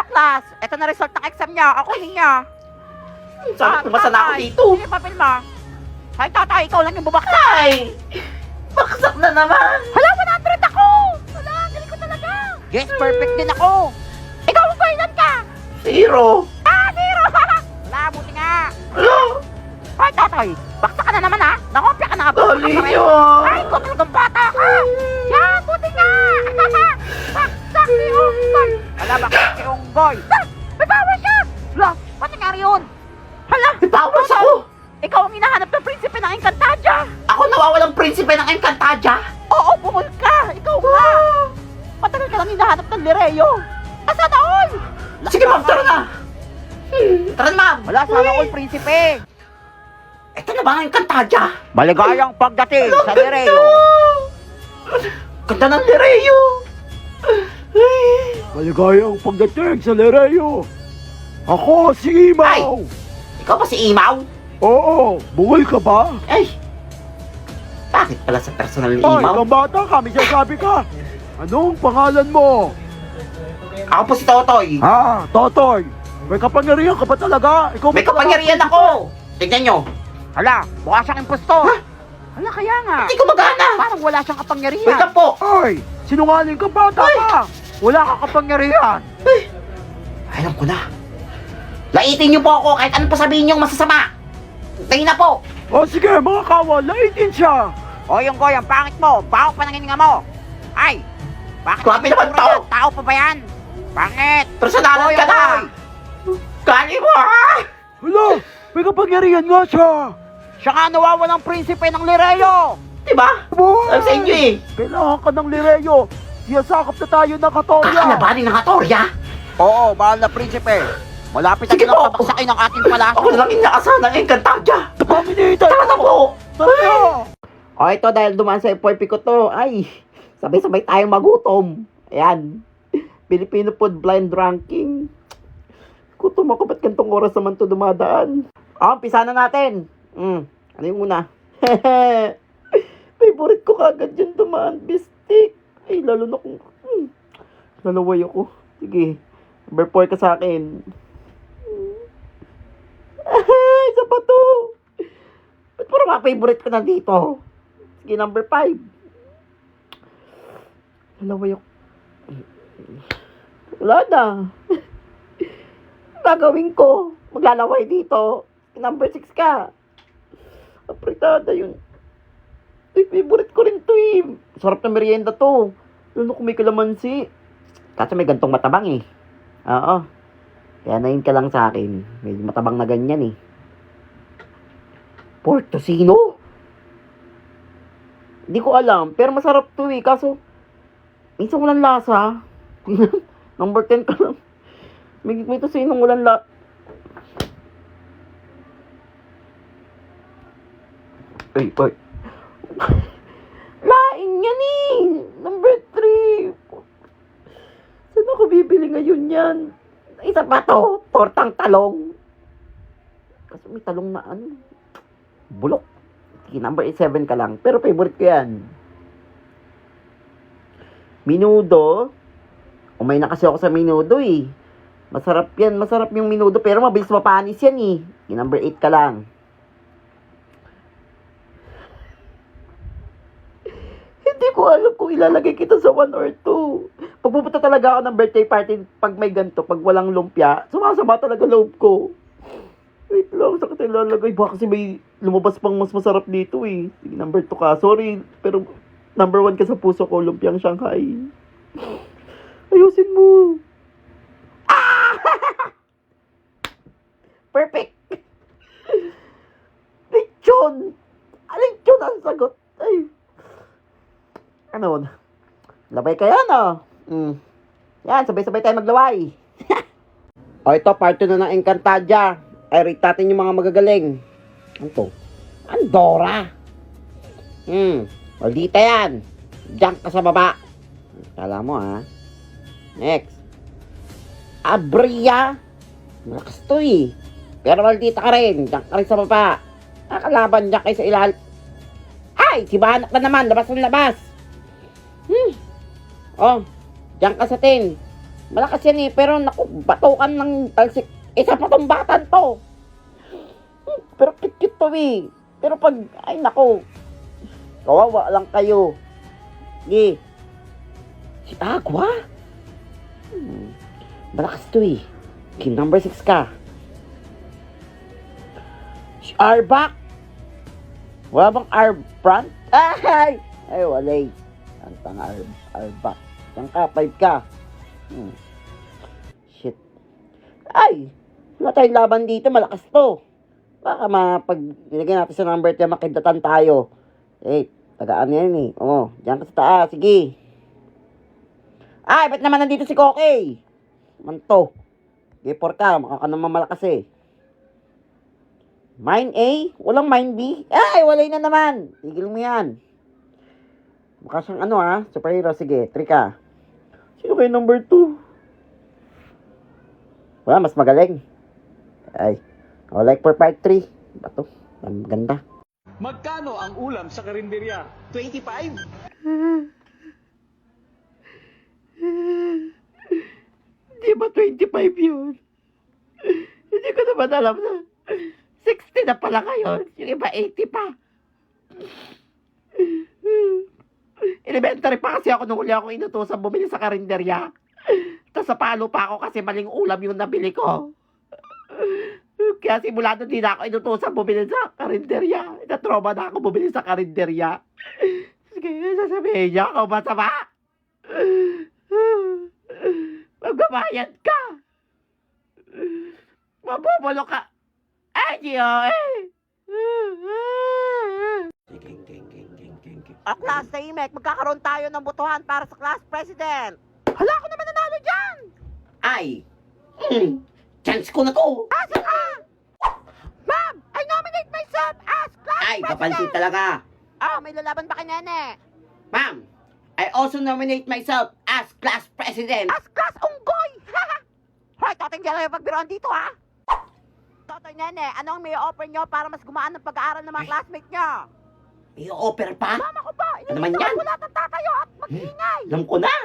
Class, ito na result ng exam niya. Ako niya. Sabi, pumasa na ako dito. Sige, papel mo. Ay, tatay, ikaw lang yung bubaksak. Ay! Baksak na naman! Hala, 100 ako! Hala, galing ko talaga. Yes, perfect din ako. Ikaw, ilan ka? 0! Zero! Wala, buti nga. Hello? Ay, tatay, baksak ka na naman ha. Nakopya ka na nga. Dali nyo! Ay, ikaw talagang bata ka. Yan, buti nga. Baksak si Unggoy. Hala, baksak si Unggoy. May power siya. Hala, ba't nangyari yun? Hala, Ipawas ako! ikaw ang hinahanap ng prinsipe ng Encantadia. Ako nawawalang prinsipe ng Encantadia! Oo, bumul ka. Ikaw nga. Matagal ka lang hinahanap ng Lireo. Asa na all? Sige ma'am, tara na! Tara ma'am! Wala, sana all prinsipe. Ito na ba ang Encantadia? Maligayang pagdating sa Lireo. Ganda ng Lireo! Maligayang pagdating sa Lireo. Ako si Imaw. Ikaw ba si Imaw? Oo, bungol ka ba? Ay! Bakit pala sa personal ni Ay, Imaw? ikaw bata ka, may sasabi ka. Anong pangalan mo? Ako po si Totoy. Ha, Totoy. May kapangyarihan ka ba talaga? Ikaw May ba talaga kapangyarihan ang ako! Tignan nyo! Hala, mukha siyang impostor. Hala, kaya nga. Hindi ko magana! Parang wala siyang Wait kapangyarihan. lang po! Ay, sinungaling ka bata ka. Wala ka kapangyarihan. Alam ko na. Laitin niyo po ako kahit anong pasabihin niyong masasama. Tayo na po! O sige, mga kawa, laitin siya. O yung goy, ang pangit mo. Baho pa ng hininga mo. Ay, bakit? Grabe naman itsura to. niya? Tao pa ba yan? Pangit. Personalan Goy, ka na! goy. Kali mo ha! Hala, may kapangyarihan nga siya. Siya nga nawawalang prinsipe ng Lireo. Diba? Boy, Sabi sa inyo eh. kailangan ka ng Lireo. Siyasakap na tayo ng Katorya. Kakalabanin ng Hatorya? Oo, mahal na prinsipe. Malapit na Sige silang po. tabaksakin ng ating palasyo. Ako na lang inaasahan ng Encantadia! Paminitay Tara na po! Tara. O ito dahil dumaan sa FYP ko to, ay, sabay-sabay tayong magutom. Ayan. Filipino Food Blind Ranking. Gutom ako, ba't gantong oras naman to dumadaan? Umpisa na natin. Ano yung una? Favorite ko kagad yung dumaan, bistik. Ay, lalo na kung, lalaway ako. Sige, number 4 ka sa akin. Ay, isa pa to. Ba't puro mga favorite ko nandito? Sige, number 5. Lalaway ako. Wala na. Gagawin ko. Maglalaway dito. Number 6 ka. Apritada yun. Ay, favorite ko rin to eh. Sarap na merienda to. Lalo kung may kalamansi. Kaso may gantong matabang eh. Oo. Kaya nain ka lang sa akin. May matabang na ganyan eh. Pork tocino? Hindi ko alam. Pero masarap to eh. Kaso, minsan walang lasa. Number 10 ka lang. May tocinong walang lasa. Ay. Lain yan eh. Number 3. Saan ako bibili ngayon yan? Isa pa to. Tortang talong. Kasi may talong na ano. Bulok. Sige, number 7 ka lang. Pero favorite ko yan. Minudo. Umay na kasi ako sa minudo eh. Masarap yan. Masarap yung minudo. Pero mabilis mapanis yan eh. Sige, number 8 ka lang. Hindi ko alam kung ilalagay kita sa 1 or 2. Pag pupunta talaga ako ng birthday party, pag may ganito, pag walang lumpia, sumasama talaga loob ko. Wait lang, saan kita ilalagay? Baka kasi may lumabas pang mas masarap dito eh. Sige, number 2 ka. Sorry, pero number 1 ka sa puso ko, lumpiang Shanghai. Ayusin mo. Ah! Perfect. Lechon. Lechon ang sagot. Ay. Ano? Labay ka yan, oh. Yan, sabay-sabay tayo maglaway. O, ito, part 2 na ng Encantadia. Ay, rate natin yung mga magagaling. Ano to? Andorra. Maldita yan. Diyan ka sa baba. Kala mo, ha? Next. Abria. Malakas to, eh. Pero maldita ka rin. Diyan ka rin sa baba. Nakalaban diyan kayo sa ilal. Ay, si Banak na naman. Labas ng labas. Oh, diyan ka sa 10. Malakas yan eh, pero naku, batukan ng talsik. Isa pa tong batan to. Pero cute to eh. Pero pag, ay naku, kawawa lang kayo. Sige. Si Agua? Malakas to eh. King number 6 ka. Si Arbak? Wala bang Arbrand? Ay! Ay, walay. Ang tanga Arbak. Saan ka? 5 ka. Shit. Ay! Wala tayong laban dito. Malakas to. Baka pag nilagyan natin sa number 10, makindatan tayo. Eh, tagaan yan eh. Oo, diyan ka sa taas. Sige. Ay, ba't naman nandito si Koke? Manto. G4 ka. Maka ka naman malakas eh. Mine A? Walang mine B? Ay, walay na naman. Tigil mo yan. Mukha siyang ano ha? Superhero. Sige, 3 ka. Sino kayo number 2? Wala, mas magaling. Ay. Oh, like for part 3. Bato. Ang ganda. Magkano ang ulam sa karinderya? 25? Hindi ba 25 yun? Hindi ko naman alam na 60 na pala ngayon. Yung iba 80 pa. Elementary pa kasi ako nung huli ako inutusan bumili sa karinderya. Tapos napalo pa ako kasi maling ulam yung nabili ko. Kaya simula doon di na ako inutusan bumili sa karinderya. Na-trauma na ako bumili sa karinderya. Sige, sasabihin niya ako masama. Magbabayad ka. Mabubulo ka. Ay, Gio eh. Class Imek, magkakaroon tayo ng botohan para sa class president. Hala, ako naman nanalo dyan. Ay, chance ko na to. Asa ka? Ma'am, I nominate myself as class president. Ay, kapansin talaga. May lalaban ba kay Nene? Ma'am, I also nominate myself as class president. As class unggoy! Hoy, Totoy, hindi lang yung pagbiroan dito, ha? Totoy, Nene, anong may offer nyo para mas gumaan ng pag-aaral ng mga classmates nyo? May offer pa? Mama ko pa! Ano naman yan? Wala kang tatayo at mag-ingay! Alam ko na!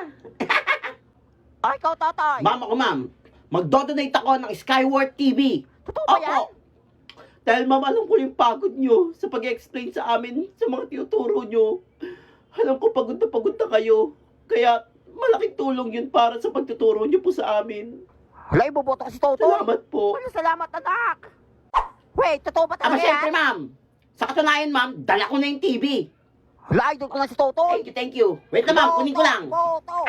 Ay, ikaw, Totoy! Mama ko, ma'am, magdodonate ako ng Skyward TV. Totoo ba yan? Dahil ma'am, alam ko yung pagod nyo sa pag-explain sa amin sa mga tinuturo nyo. Alam ko pagod na kayo. Kaya malaking tulong yun para sa pagtuturo nyo po sa amin. Hala, iboboto ka si Totoy! Salamat po. Wala, salamat, anak! Wait, totoo ba talaga Siyempre, yan? ma'am. Sa katunayan, ma'am, dala ko na yung TV. Hala, idol ko na si Totoy! Thank you. Wait na, ma'am, kunin ko lang. Boto!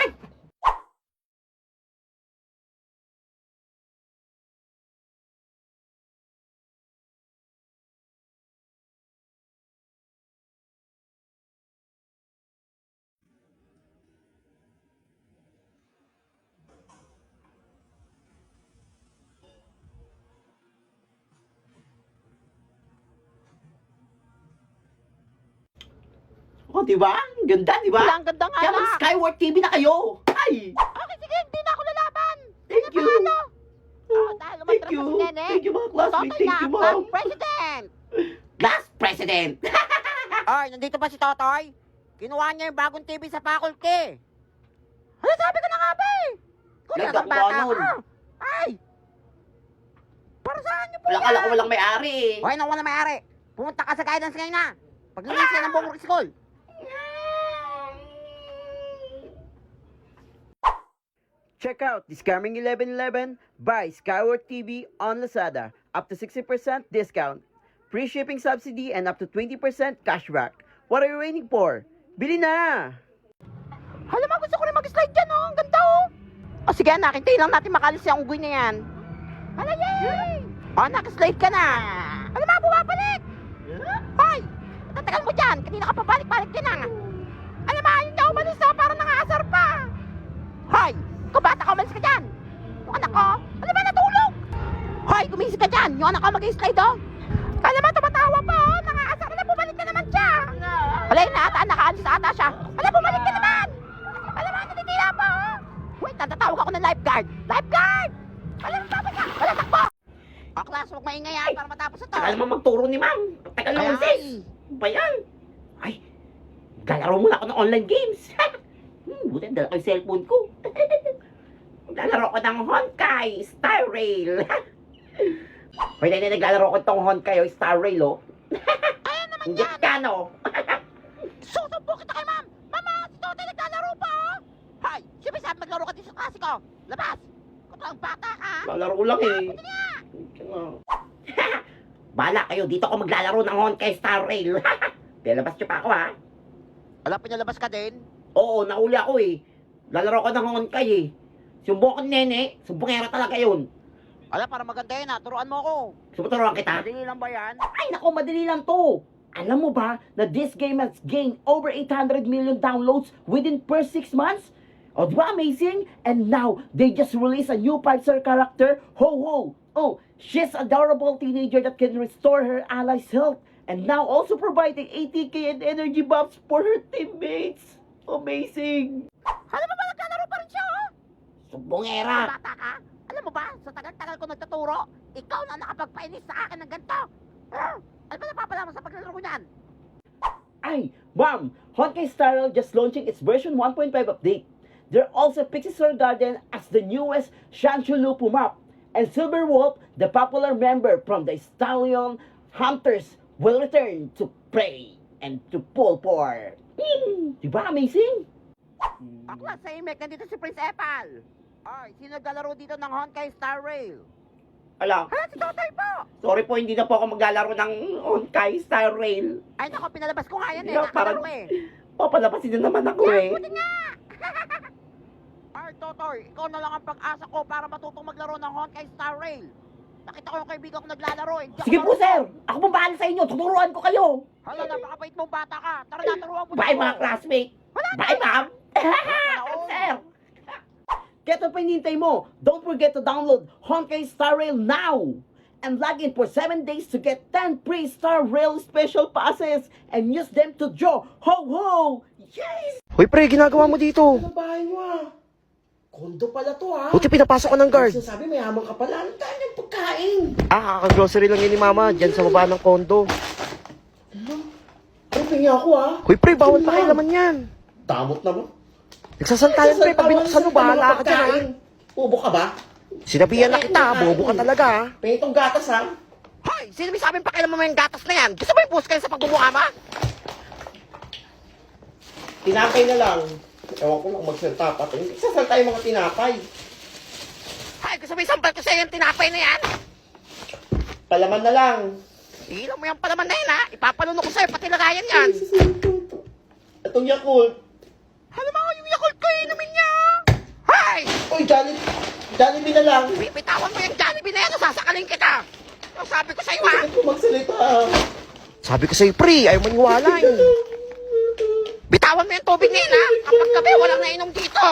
Oh, di ba? Ang ganda, di ba? Wala, ang ganda nga, Kaya anak! mag-Skyward TV na kayo. Ay! Okay, sige, hindi na ako lalaban! Thank you. Dahil Thank umatras you. na si Nene, Thank you, mga classmates. Totoy Thank na you, ang ma'am. class president! Class president. Ay, nandito pa si Totoy? Kinuha niya yung bagong TV sa faculty. Ano, sabi ko na nga ba eh? Kung Nagkakuha ang bata nun. ka. Ay! Para saan niyo po Wala ka walang may-ari eh. Hoy, nang wala may-ari. Pumunta ka sa guidance ngayon na. Paglinis yan ng buong school. Check out Discovering 1111 by Skyward TV on Lazada. Up to 60% discount, free shipping subsidy, and up to 20% cashback. What are you waiting for? Bili na! Alam mo, gusto ko rin mag-slide dyan, oh. Ang ganda, oh. O sige, anak, hintayin lang natin makalis yung unggoy na yan. Hala, yay! O, nakaslide ka na. Alam mo, bumabalik! Hoy! Tatagal mo dyan. Kanina ka pabalik-balik din, ah. Alam mo, yun na umalis, oh. Parang nangaasar pa. Hoy! Ikaw bata ka, umalis ka dyan. Yung anak ko, alam mo, natulog. Hoy, gumising ka dyan. Yung anak ko mag-slide, oh. Alam mo, tumatawa pa, oh. Nangaasar. Alam, bumalik na naman siya. Wala yun na ata, nakaalis ata siya. Alam, bumalik ka naman. Alam mo, natitira pa, oh. Wait, natatawag ako ng lifeguard. Lifeguard! Alam mo, tapos na. Wala, takbo. O, class, huwag maingay, ah, para matapos ito. Tagal naman magturo ni ma'am. Tagal naman sis. Ba yan? Ay, galaro muna ako ng online games. Buti dala ko yung cellphone ko. Maglalaro ko ng Honkai Star Rail. Hoy, Nene, naglalaro ko tong Honkai o Star Rail, oh. Ayan naman Hindi yan. ka, no? Susumpo kita kay ma'am. Mama, si Totoy naglalaro pa, oh. Hoy, siyempre sabi maglaro ka din sa klase ko. Labas. Kutang bata ka. Lalaro lang eh. Bala kayo, dito ako maglalaro ng Honkai Star Rail. Pinalabas niyo pa ako, ha? Alam, pinalabas ka din? Oo, nahuli ako eh. Lalaro ko ng Honkai eh. Sumbong ko ni Nene, sumbongera talaga yun. Alam, para maganda yun, ha. Turuan mo ako. Sumuturuan kita. Madali lang ba yan? Ay, naku, madali lang to. Alam mo ba na this game has gained over 800 million downloads within first 6 months? Oh, di ba amazing? And now, they just released a new 5-star character, Ho-Ho. Oh, she's adorable teenager that can restore her allies' health and now also providing ATK and energy buffs for her teammates. Amazing. Alam mo ba, naglalaro pa rin siya, oh? Sumbongera. Bata ka? Alam mo ba, sa tagal-tagal ko nagtuturo, ikaw na nakapagpainis sa akin ng ganito. Ano ba napapala mo sa paglalaro ko niyan? Ay, ma'am, Honkai Star Rail just launching its version 1.5 update. They're also Pixie Sword Garden as the newest Shanchulupu map. And Silver Wolf, the popular member from the Stallion Hunters, will return to prey and to pull for. Diba amazing? Ako lang sa Imek, nandito si Prince Epal. Ay, sino naglalaro dito ng Honkai Star Rail? Ala, Hala, si Totoy po! sorry po, hindi na po ako maglalaro ng Honkai Star Rail. Ay, naku, pinalabas ko nga yan, Hindi, nakalaro parang- eh. Papalabasin na naman ako eh. Buti nga! Ay, Totoy, ikaw na lang ang pag-asa ko para matutong maglaro ng Honkai Star Rail. Nakita ko yung kaibigan ko naglalaro eh. Hindi ako Sige po, marunong. sir. Ako po bahala sa inyo. Tuturuan ko kayo. Hala, napakabait mong bata ka. Tara na, turuan mo na Bye, ako. mga classmate. Wala na. Bye, ma'am. Sir. Get up hinihintay mo. Don't forget to download Honkai Star Rail now. And log in for 7 days to get 10 free Star Rail special passes and use them to draw. Ho, ho. Yes. Hoy pre, ginagawa mo dito? Ano bahay mo ah? Kondo pala to ah. Buti pinapasok ko ng guard. Sabi mayaman ka pala. Ang dami ng pagkain. Ah, kaka-grocery lang yun ni mama, dyan sa baba ng kondo. Ano pingi ako ah? Hoy pre, bawal pa kayo laman yan. Damot naman. Nagsasantayan pre, pag binuksan mo, bahala ka dyan ha. Ubo ka ba? Sinabihan na kita, bobo ka talaga ha. Pengitong gatas ha? Hoy, sino may sabing pakialaman mo yung gatas na yan? Gusto mo yung push kayo sa pagbubukama? Tinapay na lang. Ewan ko lang magsalta pa. Hindi sasalta yung mga tinapay. Hoy, gusto mo yung sampal ko sa'yo yung tinapay na yan? Palaman na lang. Ilan mo yung palaman na yan ha? Ipapalunok ko sa'yo, pati lagayan yan. Itong Yakult. Alam mo, yung Yakult ko, inumin niya. Hoy! Uy, Jollibee na lang. Bibitawan mo yung Jollibee na yan o sasakalin kita. Ang sabi ko sa'yo ha? Bakit mo magsalita? Sabi ko sa'yo pre, ayaw maniwala eh. Bitawan mo yung tubig na yan ha? Kapag gabi, walang nainom dito.